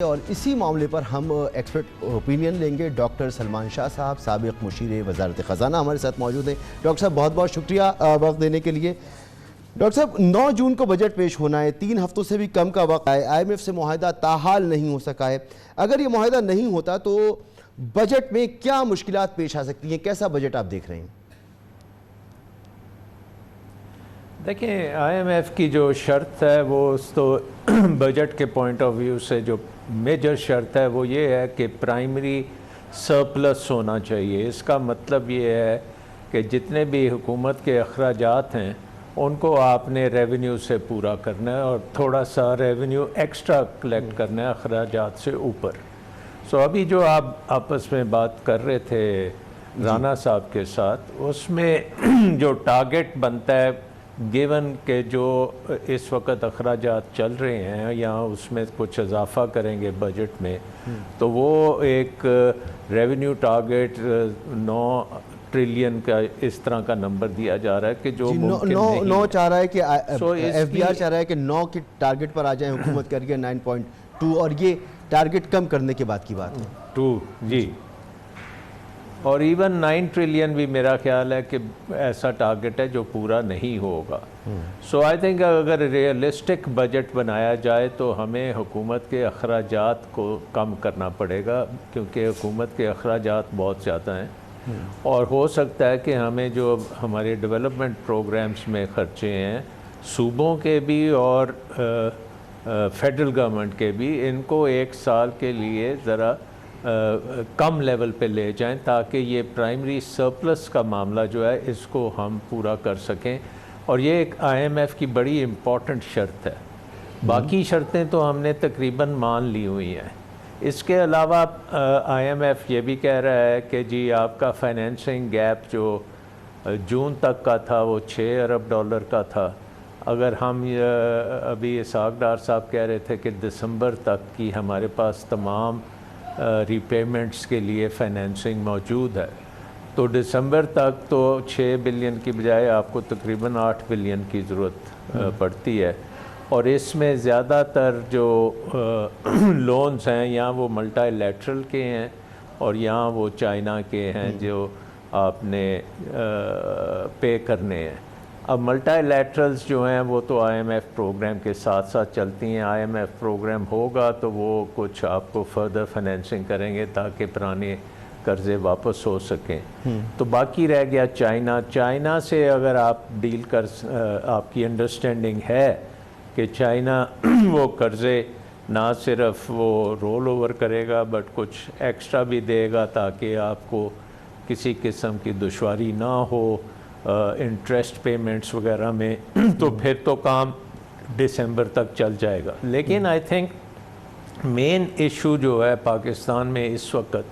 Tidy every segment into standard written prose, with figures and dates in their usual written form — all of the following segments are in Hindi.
और इसी मामले पर हम एक्सपर्ट ओपिनियन लेंगे। डॉक्टर सलमान शाह साहब, साबिक मुशीर वजारत ख़जाना, हमारे साथ मौजूद हैं। डॉक्टर साहब बहुत बहुत शुक्रिया वक्त देने के लिए। डॉक्टर साहब 9 जून को बजट पेश होना है, 3 हफ्तों से भी कम का वक्त है। IMF से मुआहदा ताहाल नहीं हो सका है। अगर ये मुआहदा नहीं होता तो बजट में क्या मुश्किलात पेश आ सकती हैं? कैसा बजट आप देख रहे हैं? देखिए, IMF की जो शर्त है वो तो बजट के पॉइंट ऑफ व्यू से जो मेजर शर्त है वो ये है कि प्राइमरी सरप्लस होना चाहिए। इसका मतलब ये है कि जितने भी हुकूमत के अखराजात हैं उनको आपने रेवेन्यू से पूरा करना है और थोड़ा सा रेवेन्यू एक्स्ट्रा कलेक्ट करना है अखराजात से ऊपर। सो अभी जो आप आपस में बात कर रहे थे राना साहब के साथ, उसमें जो टारगेट बनता है गिवन के जो इस वक्त अखराजात चल रहे हैं या उसमें कुछ इजाफा करेंगे बजट में, तो वो एक रेवेन्यू टारगेट 9 ट्रिलियन का इस तरह का नंबर दिया जा रहा है कि जो नौ चाह रहा है कि FBR चाह रहा है कि 9 के टारगेट पर आ जाए हुकूमत करके 9.2, और ये टारगेट कम करने के बाद की बात है 2 जी। और इवन 9 ट्रिलियन भी मेरा ख्याल है कि ऐसा टारगेट है जो पूरा नहीं होगा। सो आई थिंक अगर रियलिस्टिक बजट बनाया जाए तो हमें हुकूमत के अखराजात को कम करना पड़ेगा, क्योंकि हुकूमत के अखराजात बहुत ज़्यादा हैं। और हो सकता है कि हमें जो हमारे डेवलपमेंट प्रोग्राम्स में ख़र्चे हैं सूबों के भी और फेडरल गवर्नमेंट के भी, इनको एक साल के लिए ज़रा कम लेवल पे ले जाएं ताकि ये प्राइमरी सरप्लस का मामला जो है इसको हम पूरा कर सकें। और ये एक IMF की बड़ी इम्पॉर्टेंट शर्त है। बाकी शर्तें तो हमने तकरीबन मान ली हुई हैं। इसके अलावा IMF ये भी कह रहा है कि जी आपका फाइनेंसिंग गैप जो जून तक का था वो $6 अरब का था। अगर हम अभी इसहाक डार साहब कह रहे थे कि दिसंबर तक की हमारे पास तमाम रीपेमेंट्स के लिए फ़ाइनेंसिंग मौजूद है, तो दिसंबर तक तो 6 बिलियन की बजाय आपको तकरीबन 8 बिलियन की ज़रूरत पड़ती है। और इसमें ज़्यादातर जो लोन्स हैं या वो मल्टीलैटरल के हैं और या वो चाइना के हैं जो आपने पे करने हैं। अब मल्टीलैटरल्स जो हैं वो तो IMF प्रोग्राम के साथ साथ चलती हैं। IMF प्रोग्राम होगा तो वो कुछ आपको फर्दर फाइनेंसिंग करेंगे ताकि पुराने कर्ज़े वापस हो सकें। तो बाकी रह गया चाइना से अगर आप डील कर आपकी अंडरस्टैंडिंग है कि चाइना वो कर्ज़े ना सिर्फ वो रोल ओवर करेगा बट कुछ एक्स्ट्रा भी देगा ताकि आपको किसी किस्म की दुश्वारी ना हो इंटरेस्ट पेमेंट्स वगैरह में, तो फिर तो काम दिसंबर तक चल जाएगा। लेकिन आई थिंक मेन इशू जो है पाकिस्तान में इस वक्त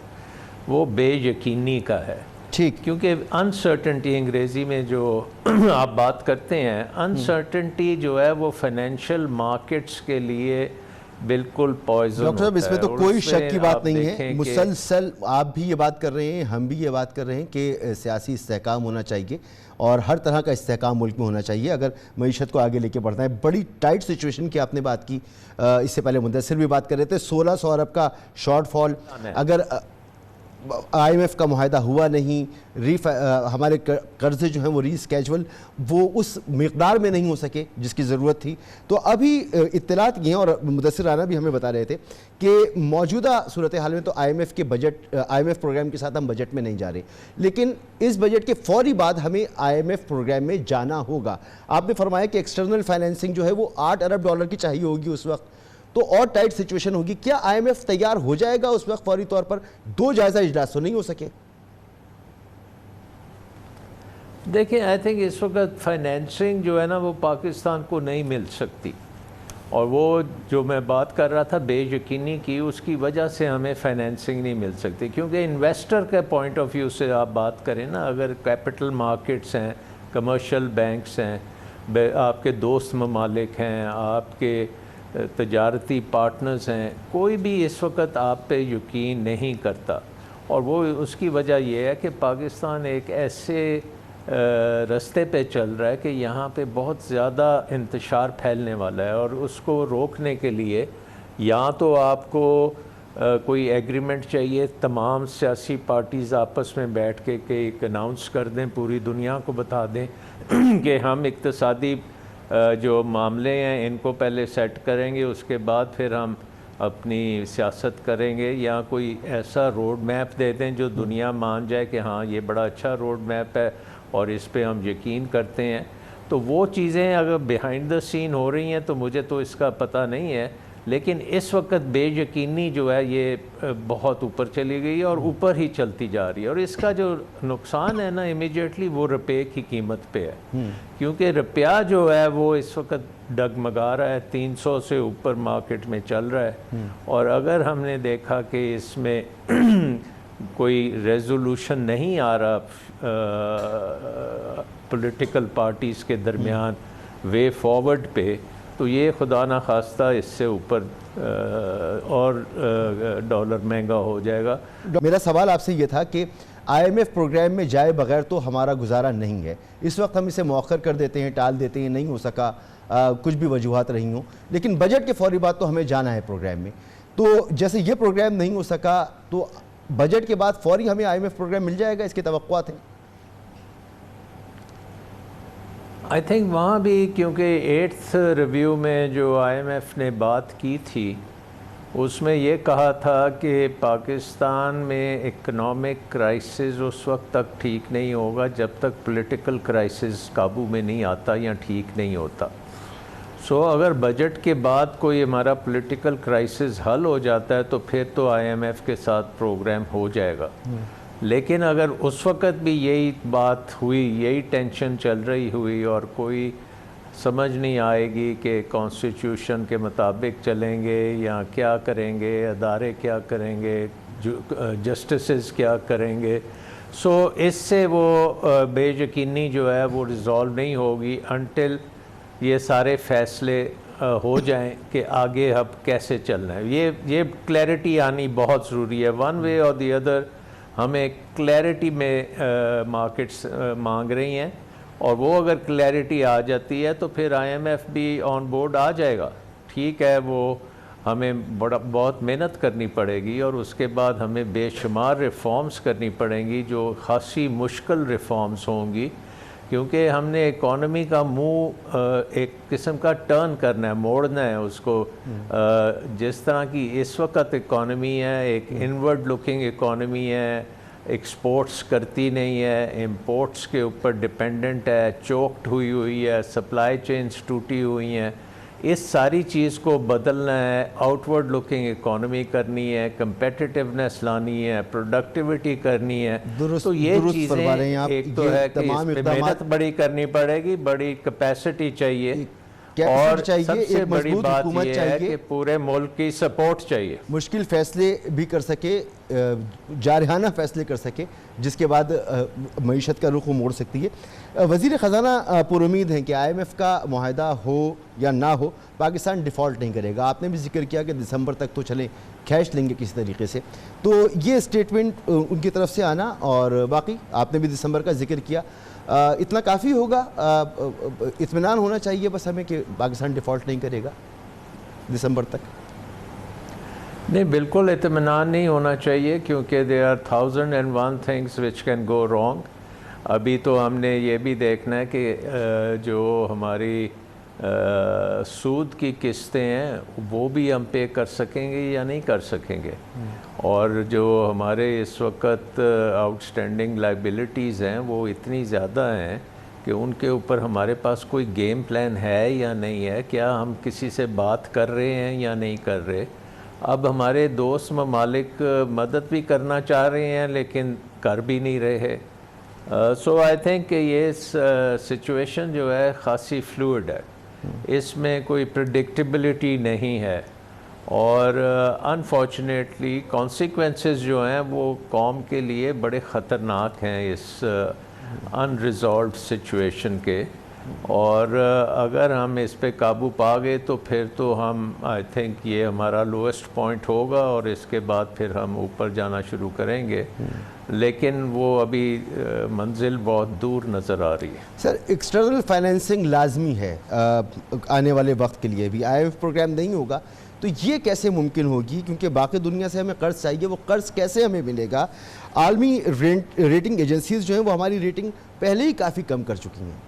वो बेयकीनी का है। ठीक, क्योंकि अनसर्टेनिटी अंग्रेज़ी में जो आप बात करते हैं, अनसर्टेनिटी जो है वो फाइनेंशियल मार्केट्स के लिए बिल्कुल पॉइजन। डॉक्टर साहब इसमें तो कोई शक की बात नहीं है। मुसलसल आप भी ये बात कर रहे हैं, हम भी ये बात कर रहे हैं कि सियासी इस्तेहकाम होना चाहिए और हर तरह का इस्तेहकाम मुल्क में होना चाहिए अगर मईशत को आगे लेके बढ़ना है। बड़ी टाइट सिचुएशन की आपने बात की। इससे पहले मुदस्सिर भी बात कर रहे थे 1600 अरब का शॉर्टफॉल। अगर IMF का मुआहदा हुआ नहीं, हमारे कर्जे जो हैं वो रीस्केजुअल वो उस मकदार में नहीं हो सके जिसकी ज़रूरत थी। तो अभी इत्तलात ये हैं और मुदस्सिर राना भी हमें बता रहे थे कि मौजूदा सूरत हाल में तो IMF प्रोग्राम के साथ हम बजट में नहीं जा रहे, लेकिन इस बजट के फौरी बाद हमें IMF प्रोग्राम में जाना होगा। आपने फरमाया कि एक्सटर्नल फाइनेंसिंग जो है वो $8 अरब की चाहिए होगी उस वक्त, तो और टाइट सिचुएशन होगी। क्या IMF तैयार हो जाएगा उस वक्त फौरी तौर पर? 2 जायजा इजलास तो नहीं हो सके। देखिए, आई थिंक इस वक्त फाइनेंसिंग जो है ना वो पाकिस्तान को नहीं मिल सकती। और वो जो मैं बात कर रहा था बेयकीनी की, उसकी वजह से हमें फाइनेंसिंग नहीं मिल सकती। क्योंकि इन्वेस्टर के पॉइंट ऑफ व्यू से आप बात करें ना, अगर कैपिटल मार्केट्स हैं, कमर्शियल बैंक्स हैं, आपके दोस्त ममालिक हैं, आपके तजारती पार्टनर्स हैं, कोई भी इस वक्त आप पे यकीन नहीं करता। और वो उसकी वजह यह है कि पाकिस्तान एक ऐसे रास्ते पे चल रहा है कि यहाँ पे बहुत ज़्यादा इंतशार फैलने वाला है और उसको रोकने के लिए या तो आपको कोई एग्रीमेंट चाहिए, तमाम सियासी पार्टीज़ आपस में बैठ के एक अनाउंस कर दें, पूरी दुनिया को बता दें कि हम इक्तसादी जो मामले हैं इनको पहले सेट करेंगे, उसके बाद फिर हम अपनी सियासत करेंगे, या कोई ऐसा रोड मैप दे दें जो दुनिया मान जाए कि हाँ ये बड़ा अच्छा रोड मैप है और इस पे हम यकीन करते हैं। तो वो चीज़ें अगर बिहाइंड द सीन हो रही हैं तो मुझे तो इसका पता नहीं है, लेकिन इस वक्त बेयकीनी जो है ये बहुत ऊपर चली गई है और ऊपर ही चलती जा रही है। और इसका जो नुकसान है ना इमीडिएटली वो रुपये की कीमत पे है, क्योंकि रुपया जो है वो इस वक्त डगमगा रहा है, 300 से ऊपर मार्केट में चल रहा है। और अगर हमने देखा कि इसमें कोई रेजोल्यूशन नहीं आ रहा पॉलिटिकल पार्टीज़ के दरमियान वे फॉरवर्ड पे, तो ये खुदा ना खास्ता इससे ऊपर और डॉलर महंगा हो जाएगा। मेरा सवाल आपसे ये था कि IMF प्रोग्राम में जाए बगैर तो हमारा गुजारा नहीं है। इस वक्त हम इसे मौखर कर देते हैं, टाल देते हैं, नहीं हो सका, कुछ भी वजूहात रही हों, लेकिन बजट के फौरी बाद तो हमें जाना है प्रोग्राम में। तो जैसे ये प्रोग्राम नहीं हो सका तो बजट के बाद फौरी हमें IMF प्रोग्राम मिल जाएगा, इसके तवक्कुआत हैं? आई थिंक वहाँ भी, क्योंकि 8th रिव्यू में जो IMF ने बात की थी उसमें ये कहा था कि पाकिस्तान में इकनॉमिक क्राइसिस उस वक्त तक ठीक नहीं होगा जब तक पॉलिटिकल क्राइसिस काबू में नहीं आता या ठीक नहीं होता। सो अगर बजट के बाद कोई हमारा पॉलिटिकल क्राइसिस हल हो जाता है तो फिर तो IMF के साथ प्रोग्राम हो जाएगा। लेकिन अगर उस वक़्त भी यही बात हुई, यही टेंशन चल रही हुई और कोई समझ नहीं आएगी कि कॉन्स्टिट्यूशन के मुताबिक चलेंगे या क्या करेंगे, अदारे क्या करेंगे, जस्टिसेस क्या करेंगे, सो इससे वो बेयकीनी जो है वो रिज़ॉल्व नहीं होगी अनटिल ये सारे फैसले हो जाएं कि आगे अब कैसे चलना है। ये क्लैरिटी आनी बहुत ज़रूरी है। वन वे और दी अदर हमें क्लैरिटी में मार्केट्स मांग रही हैं, और वो अगर क्लैरिटी आ जाती है तो फिर IMF भी ऑन बोर्ड आ जाएगा। ठीक है, वो हमें बहुत मेहनत करनी पड़ेगी और उसके बाद हमें बेशुमार रिफॉर्म्स करनी पड़ेंगी जो खासी मुश्किल रिफॉर्म्स होंगी, क्योंकि हमने इकॉनमी का मुंह एक किस्म का टर्न करना है, मोड़ना है उसको। जिस तरह की इस वक्त इकॉनमी है, एक इनवर्ड लुकिंग इकॉनमी है, एक्सपोर्ट्स करती नहीं है, इंपोर्ट्स के ऊपर डिपेंडेंट है, चोक्ड हुई है, सप्लाई चेन्स टूटी हुई हैं। इस सारी चीज़ को बदलना है, आउटवर्ड लुकिंग इकॉनमी करनी है, कंपेटिटिवनेस लानी है, प्रोडक्टिविटी करनी है। तो ये चीज़ें एक तो है कि इसमें मेहनत बड़ी करनी पड़ेगी, बड़ी कैपेसिटी चाहिए, और सबसे बड़ी बात यह है कि पूरे मुल्क की सपोर्ट चाहिए। मुश्किल फैसले भी कर सके, जारहाना फैसले कर सके, जिसके बाद मईशत का रुख मोड़ सकती है। वज़ीर ख़ज़ाना पुरुमीद हैं कि IMF का मुआहदा हो या ना हो, पाकिस्तान डिफ़ॉल्ट नहीं करेगा। आपने भी जिक्र किया कि दिसंबर तक तो चले कैश लेंगे किसी तरीके से, तो ये स्टेटमेंट उनकी तरफ से आना, और बाकी आपने भी दिसंबर का जिक्र किया, इतना काफ़ी होगा? इत्मीनान होना चाहिए बस हमें कि पाकिस्तान डिफ़ॉल्ट नहीं करेगा दिसंबर तक? नहीं, बिल्कुल इत्मीनान नहीं होना चाहिए, क्योंकि there are 1001 things which can go wrong. अभी तो हमने ये भी देखना है कि जो हमारी सूद की किस्तें हैं वो भी हम पे कर सकेंगे या नहीं कर सकेंगे, और जो हमारे इस वक्त आउटस्टैंडिंग लाइबिलिटीज़ हैं वो इतनी ज़्यादा हैं कि उनके ऊपर हमारे पास कोई गेम प्लान है या नहीं है, क्या हम किसी से बात कर रहे हैं या नहीं कर रहे। अब हमारे दोस्त ममालिक मदद भी करना चाह रहे हैं लेकिन कर भी नहीं रहे। सो आई थिंक ये सिचुएशन जो है ख़ासी फ्लूइड है, इसमें कोई प्रेडिक्टेबिलिटी नहीं है, और अनफॉर्चुनेटली कॉन्सिक्वेंसेस जो हैं वो कौम के लिए बड़े ख़तरनाक हैं इस अनरिजॉल्व्ड सिचुएशन के। और अगर हम इस पे काबू पा गए तो फिर तो हम आई थिंक ये हमारा लोएस्ट पॉइंट होगा, और इसके बाद फिर हम ऊपर जाना शुरू करेंगे, लेकिन वो अभी मंजिल बहुत दूर नज़र आ रही है। सर, एक्सटर्नल फाइनेंसिंग लाजमी है आने वाले वक्त के लिए भी। IMF प्रोग्राम नहीं होगा तो तो ये कैसे मुमकिन होगी, क्योंकि बाकी दुनिया से हमें कर्ज चाहिए, वो कर्ज कैसे हमें मिलेगा? आलमी रेटिंग एजेंसीज जो हैं वो हमारी रेटिंग पहले ही काफ़ी कम कर चुकी हैं।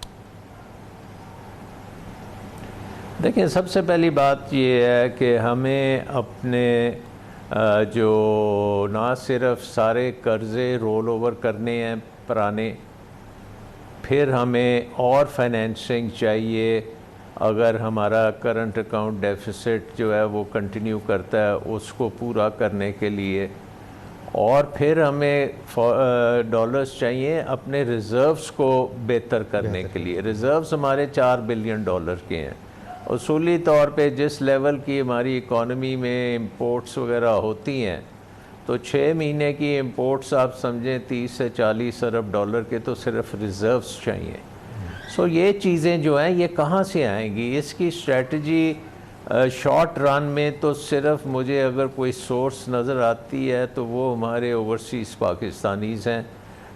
देखिए, सबसे पहली बात ये है कि हमें अपने जो ना सिर्फ सारे कर्ज़े रोल ओवर करने हैं पुराने, फिर हमें और फाइनेंसिंग चाहिए अगर हमारा करंट अकाउंट डेफिसिट जो है वो कंटिन्यू करता है उसको पूरा करने के लिए, और फिर हमें डॉलर्स चाहिए अपने रिज़र्व्स को बेहतर करने के लिए। रिज़र्व्स हमारे $4 बिलियन के हैं। उसूली तौर पे जिस लेवल की हमारी इकॉनमी में इंपोर्ट्स वगैरह होती हैं, तो 6 महीने की इंपोर्ट्स आप समझें 30 से 40 अरब डॉलर के तो सिर्फ रिज़र्व्स चाहिए। सो ये चीज़ें जो हैं ये कहाँ से आएंगी? इसकी स्ट्रेटजी शॉर्ट रन में तो सिर्फ मुझे अगर कोई सोर्स नज़र आती है तो वो हमारे ओवरसीज़ पाकिस्तानीज़ हैं,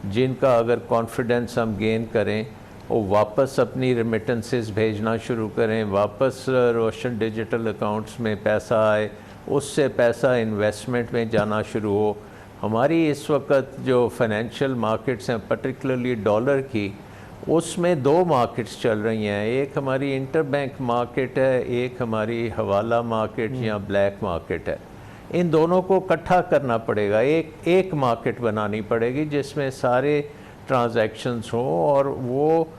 जिनका अगर कॉन्फिडेंस हम गेन करें, वो वापस अपनी रेमिटेंसेस भेजना शुरू करें, वापस रोशन डिजिटल अकाउंट्स में पैसा आए, उससे पैसा इन्वेस्टमेंट में जाना शुरू हो। हमारी इस वक्त जो फाइनेंशियल मार्केट्स हैं, पर्टिकुलरली डॉलर की, उसमें 2 मार्केट्स चल रही हैं। एक हमारी इंटरबैंक मार्केट है, एक हमारी हवाला मार्केट या ब्लैक मार्केट है। इन दोनों को इकट्ठा करना पड़ेगा, एक मार्केट बनानी पड़ेगी जिसमें सारे ट्रांजैक्शंस हों, और वो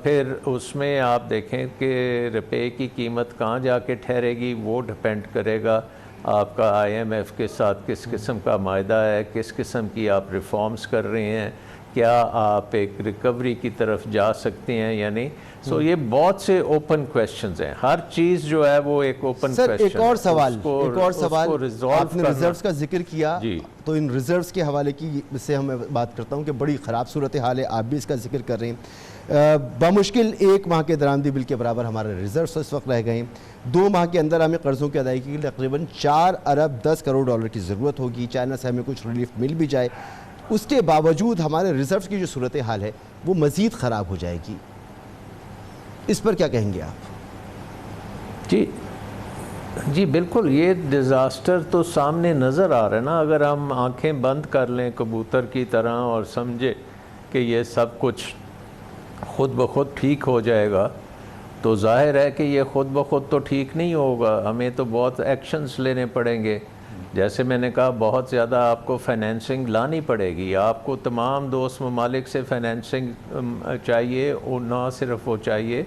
फिर उसमें आप देखें कि रुपए की कीमत कहाँ जाके ठहरेगी, वो डिपेंड करेगा आपका IMF के साथ किस किस्म का मायदा है, किस किस्म की आप रिफॉर्म्स कर रहे हैं, क्या आप एक रिकवरी की तरफ जा सकते हैं या नहीं। सो ये बहुत से ओपन क्वेश्चंस हैं, हर चीज़ जो है वो एक ओपन क्वेश्चन। एक और सवाल आपने रिजर्व्स का जिक्र किया, तो इन रिजर्व्स के हवाले की से हम बात करता हूँ कि बड़ी ख़राब सूरत हाल है, आप भी इसका जिक्र कर रहे हैं। बमुश्किल 1 माह के दरामदी बिल के बराबर हमारे रिजर्व्स इस वक्त रह गए हैं। 2 माह के अंदर हमें कर्ज़ों की अदायगी के लिए तकरीबन 4 अरब 10 करोड़ डॉलर की ज़रूरत होगी। चाइना से हमें कुछ रिलीफ मिल भी जाए, उसके बावजूद हमारे रिजर्व्स की जो सूरत हाल है वो मज़ीद ख़राब हो जाएगी। इस पर क्या कहेंगे आप? जी बिल्कुल, ये डिज़ास्टर तो सामने नज़र आ रहा है ना। अगर हम आंखें बंद कर लें कबूतर की तरह और समझे कि ये सब कुछ खुद ब खुद ठीक हो जाएगा, तो जाहिर है कि ये खुद ब खुद तो ठीक नहीं होगा। हमें तो बहुत एक्शंस लेने पड़ेंगे। जैसे मैंने कहा, बहुत ज़्यादा आपको फाइनेंसिंग लानी पड़ेगी। आपको तमाम दोस्त ममालिक से फाइनेंसिंग चाहिए, और ना सिर्फ वो चाहिए,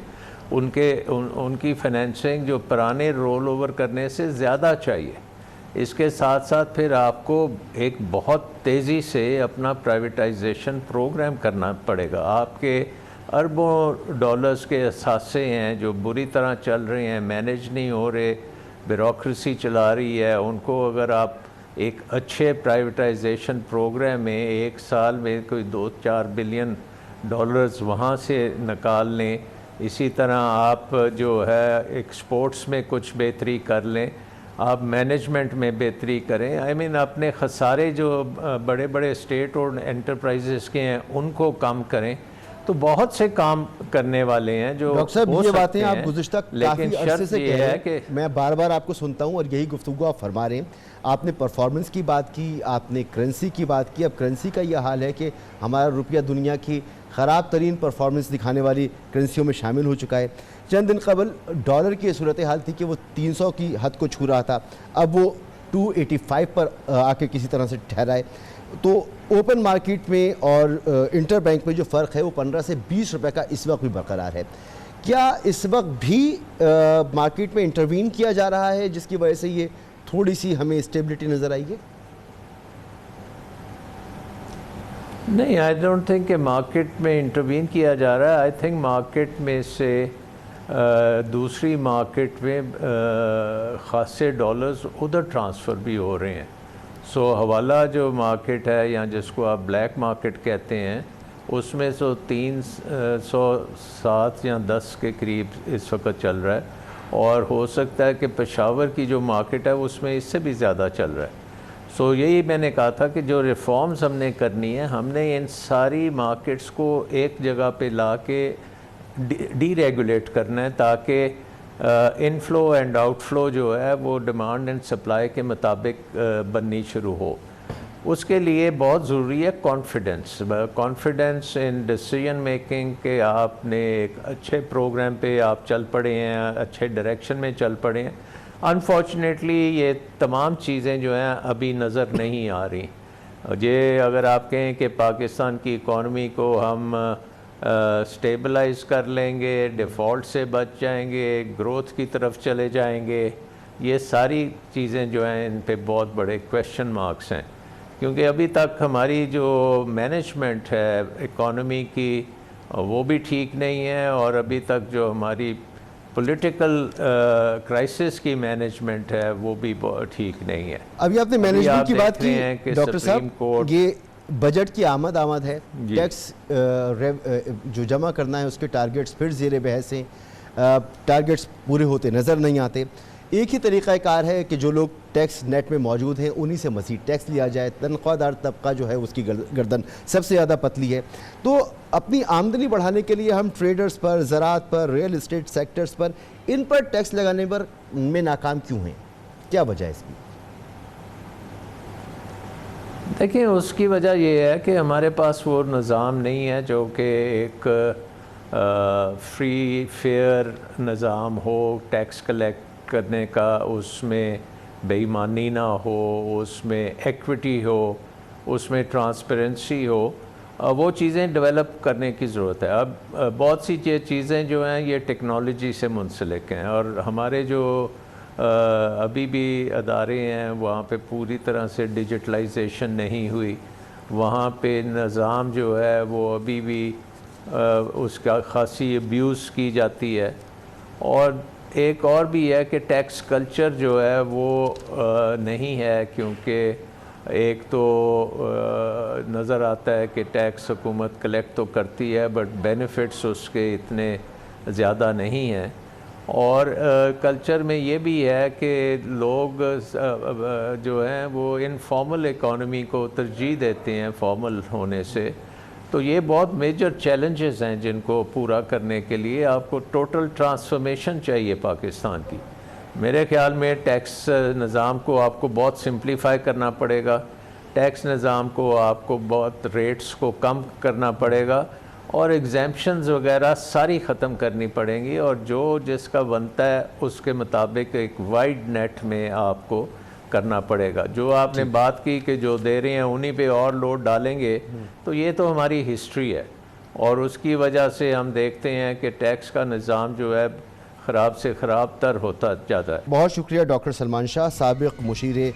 उनकी फाइनेंसिंग जो पुराने रोल ओवर करने से ज़्यादा चाहिए। इसके साथ साथ फिर आपको एक बहुत तेज़ी से अपना प्राइवेटाइजेशन प्रोग्राम करना पड़ेगा। आपके अरबों डॉलर्स के असासे हैं जो बुरी तरह चल रहे हैं, मैनेज नहीं हो रहे, ब्यूरोक्रेसी चला रही है, उनको अगर आप एक अच्छे प्राइवेटाइजेशन प्रोग्राम में 1 साल में कोई 2-4 बिलियन डॉलर्स वहाँ से निकाल लें, इसी तरह आप जो है एक्सपोर्ट्स में कुछ बेहतरी कर लें, आप मैनेजमेंट में बेहतरी करें, अपने खसारे जो बड़े बड़े स्टेट और एंटरप्राइजेस के हैं उनको कम करें, तो बहुत से काम करने वाले हैं जो डॉक्टर साहब, ये बातें आप गुज़िश्ता लेकिन काफ़ी अरसे से कह रहे हैं कि मैं बार बार आपको सुनता हूँ और यही गुफ्तगू आप फरमा रहे हैं। आपने परफॉर्मेंस की बात की, आपने करेंसी की बात की। अब करेंसी का यह हाल है कि हमारा रुपया दुनिया की ख़राब तरीन परफॉर्मेंस दिखाने वाली करेंसियों में शामिल हो चुका है। चंद दिन कबल डॉलर की सूरत हाल थी कि वो 300 की हद को छू रहा था, अब वो 285 पर आके किसी तरह से ठहरा है। तो ओपन मार्केट में और इंटरबैंक में जो फ़र्क है वो 15 से 20 रुपए का इस वक्त भी बरकरार है। क्या इस वक्त भी मार्केट में इंटरवीन किया जा रहा है जिसकी वजह से ये थोड़ी सी हमें स्टेबिलिटी नज़र आई है? नहीं, आई डोंट थिंक कि मार्केट में इंटरवीन किया जा रहा है। आई थिंक मार्केट में से दूसरी मार्केट में ख़ासे डॉलर्स उधर ट्रांसफ़र भी हो रहे हैं। सो हवाला जो मार्केट है या जिसको आप ब्लैक मार्केट कहते हैं, उसमें 307 या 10 के करीब इस वक्त चल रहा है, और हो सकता है कि पेशावर की जो मार्केट है उसमें इससे भी ज़्यादा चल रहा है। सो यही मैंने कहा था कि जो रिफ़ॉर्म्स हमने करनी है, हमने इन सारी मार्केट्स को एक जगह पे ला के डीरेगुलेट करना है, ताकि इनफ्लो एंड आउटफ्लो जो है वो डिमांड एंड सप्लाई के मुताबिक बननी शुरू हो। उसके लिए बहुत ज़रूरी है कॉन्फिडेंस इन डिसीजन मेकिंग के आपने एक अच्छे प्रोग्राम पे आप चल पड़े हैं, अच्छे डायरेक्शन में चल पड़े हैं। अनफॉर्चुनेटली ये तमाम चीज़ें जो हैं अभी नज़र नहीं आ रही। ये अगर आप कहें कि पाकिस्तान की इकॉनमी को हम स्टेबलाइज़ कर लेंगे, डिफ़ॉल्ट से बच जाएंगे, ग्रोथ की तरफ चले जाएंगे, ये सारी चीज़ें जो हैं इन पे बहुत बड़े क्वेश्चन मार्क्स हैं, क्योंकि अभी तक हमारी जो मैनेजमेंट है इकॉनमी की वो भी ठीक नहीं है, और अभी तक जो हमारी पॉलिटिकल क्राइसिस की मैनेजमेंट है वो भी ठीक नहीं है। अभी आपने मैनेजमेंट की बात की डॉक्टर साहब, ये बजट की आमद है, टैक्स जो जमा करना है उसके टारगेट्स फिर ज़ेर बहस हैं, टारगेट्स पूरे होते नज़र नहीं आते। एक ही तरीक़ाकार है कि जो लोग टैक्स नेट में मौजूद हैं उन्हीं से मज़ीद टैक्स लिया जाए। तनख्वाहदार तबका जो है उसकी गर्दन सबसे ज़्यादा पतली है, तो अपनी आमदनी बढ़ाने के लिए हम ट्रेडर्स पर, ज़राअत पर, रियल इस्टेट सेक्टर्स पर, इन पर टैक्स लगाने पर में नाकाम क्यों हैं? क्या वजह है इसकी? देखिए, उसकी वजह ये है कि हमारे पास वो निज़ाम नहीं है जो कि एक फ्री फेयर निज़ाम हो, टैक्स कलेक्ट करने का, उसमें बेईमानी ना हो, उसमें एक्विटी हो, उसमें ट्रांसपेरेंसी हो। वो चीज़ें डेवलप करने की ज़रूरत है। अब बहुत सी चीज़ें जो हैं ये टेक्नोलॉजी से मुंसलिक हैं, और हमारे जो अभी भी अदारे हैं वहाँ पे पूरी तरह से डिजिटलाइजेशन नहीं हुई, वहाँ पे निज़ाम जो है वो अभी भी उसका खासी अब्यूज़ की जाती है। और एक और भी है कि टैक्स कल्चर जो है वो नहीं है, क्योंकि एक तो नज़र आता है कि टैक्स हुकूमत कलेक्ट तो करती है बट बेनिफिट्स उसके इतने ज़्यादा नहीं हैं। और कल्चर में ये भी है कि लोग जो हैं वो इनफॉर्मल इकॉनमी को तरजीह देते हैं फॉर्मल होने से। तो ये बहुत मेजर चैलेंजेस हैं जिनको पूरा करने के लिए आपको टोटल ट्रांसफॉर्मेशन चाहिए पाकिस्तान की। मेरे ख्याल में टैक्स निज़ाम को आपको बहुत सिंप्लीफाई करना पड़ेगा, टैक्स निज़ाम को आपको बहुत रेट्स को कम करना पड़ेगा, और एग्जेम्पशंस वगैरह सारी ख़त्म करनी पड़ेंगी, और जो जिसका बनता है उसके मुताबिक एक वाइड नेट में आपको करना पड़ेगा। जो आपने बात की कि जो दे रहे हैं उन्हीं पे और लोड डालेंगे, तो ये तो हमारी हिस्ट्री है, और उसकी वजह से हम देखते हैं कि टैक्स का निज़ाम जो है ख़राब से ख़राब तर होता जाता है। बहुत शुक्रिया डॉक्टर सलमान शाह, साबिक़ मुशीर